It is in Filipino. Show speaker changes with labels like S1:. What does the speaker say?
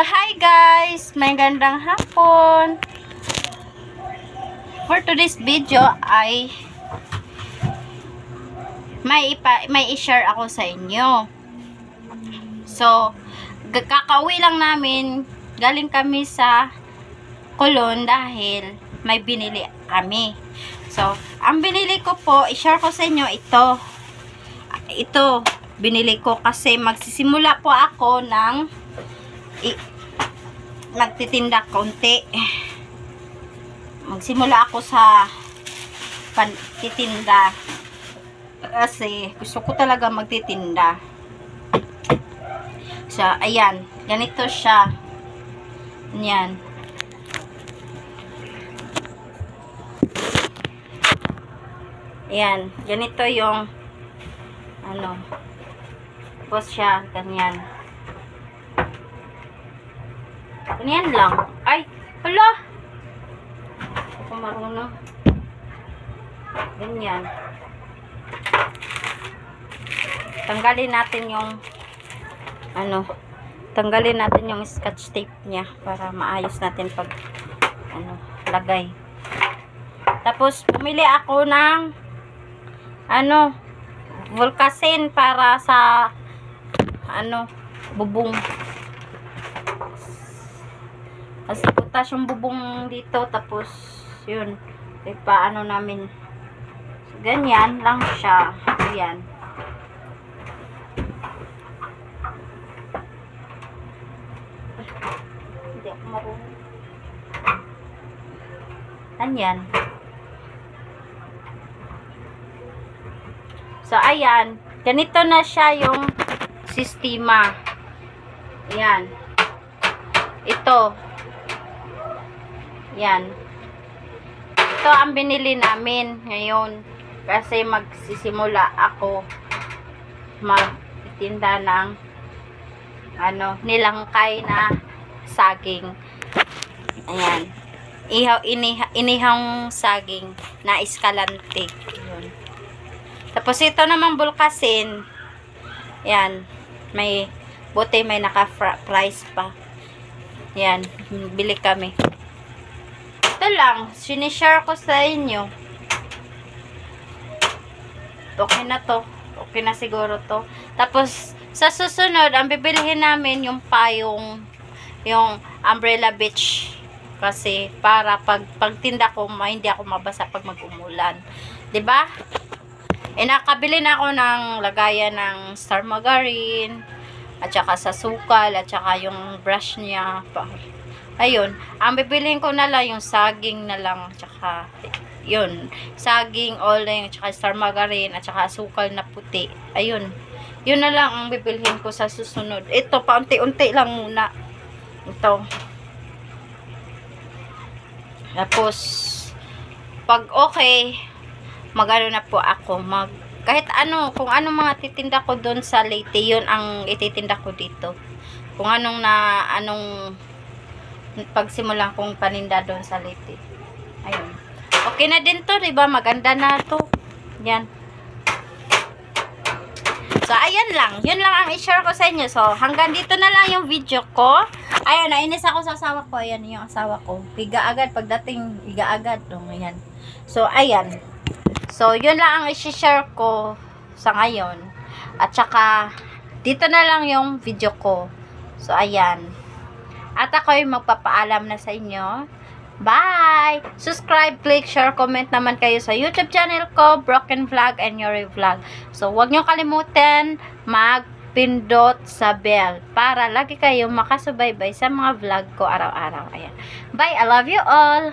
S1: So, hi guys! May gandang hapon. For today's video ay may i-share ako sa inyo. So, kakauwi lang namin. Galing kami sa Kulon dahil may binili kami. So, ang binili ko po, i-share ko sa inyo ito. Ito, binili ko kasi magsisimula po ako ng magtitinda konti. Magsimula ako sa pagtitinda kasi gusto ko talaga magtitinda. So, ayan. Ganito siya. Ayan. Ayan. Ganito yung tapos siya. Ganyan. Ganyan lang. Ay, hala! Ako marunong. Ganyan. Tanggalin natin yung tanggalin natin yung scotch tape niya para maayos natin pag lagay. Tapos pumili ako ng Volcasin para sa bubong. Kasi putas yung bubong dito, tapos yun, paano namin, so, ganyan lang siya. Ayan. Hindi ako marunong. Ganyan. So, ayan. Ganito na siya yung sistema. Ayan. Ito. Yan. Ito ang binili namin ngayon. Kasi magsisimula ako magtinda ng nilangkay na saging. Ayan. Inihang saging na eskalante. Yun. Tapos ito namang bulkasin. Yan. May buti, may naka-price pa. Yan. Bili kami. Ito lang. Sinishare ko sa inyo. Okay na to. Okay na siguro to. Tapos, sa susunod, ang bibilihin namin yung payong, yung Umbrella Beach. Kasi, para pagtinda ko, hindi ako mabasa pag mag-umulan. Diba? Nakabili na ako ng lagayan ng Star Margarine, at saka sa sukal, at saka yung brush niya. Ayun, ang bibiliin ko na lang yung saging na lang, at saka yun, saging, oleng, at saka Star Margarine, at saka sukal na puti. Ayun, yun na lang ang bibiliin ko sa susunod. Ito, paunti-unti lang muna. Ito. Tapos, pag okay, magano na po ako, kahit kung anong mga titinda ko doon sa Leyte, yun ang ititinda ko dito. Kung anong pagsimulan kong paninda doon sa Leyte. Ayun. Okay na din to, diba? Maganda na to. Yan. So, ayan lang. Yun lang ang i-share ko sa inyo. So, hanggang dito na lang yung video ko. Ayun, nainis ako sa asawa ko. Ayan yung asawa ko. Higa agad. Pagdating, higa agad. Ayan. So, ayan. So, yun lang ang i-share ko sa ngayon. At saka, dito na lang yung video ko. So, ayan. At ako'y magpapaalam na sa inyo. Bye! Subscribe, click, share, comment naman kayo sa YouTube channel ko, Broken Vlog and Yuri Vlog. So, huwag nyo kalimutan magpindot sa bell para lagi kayo makasubaybay sa mga vlog ko araw-araw. Ayan. Bye! I love you all!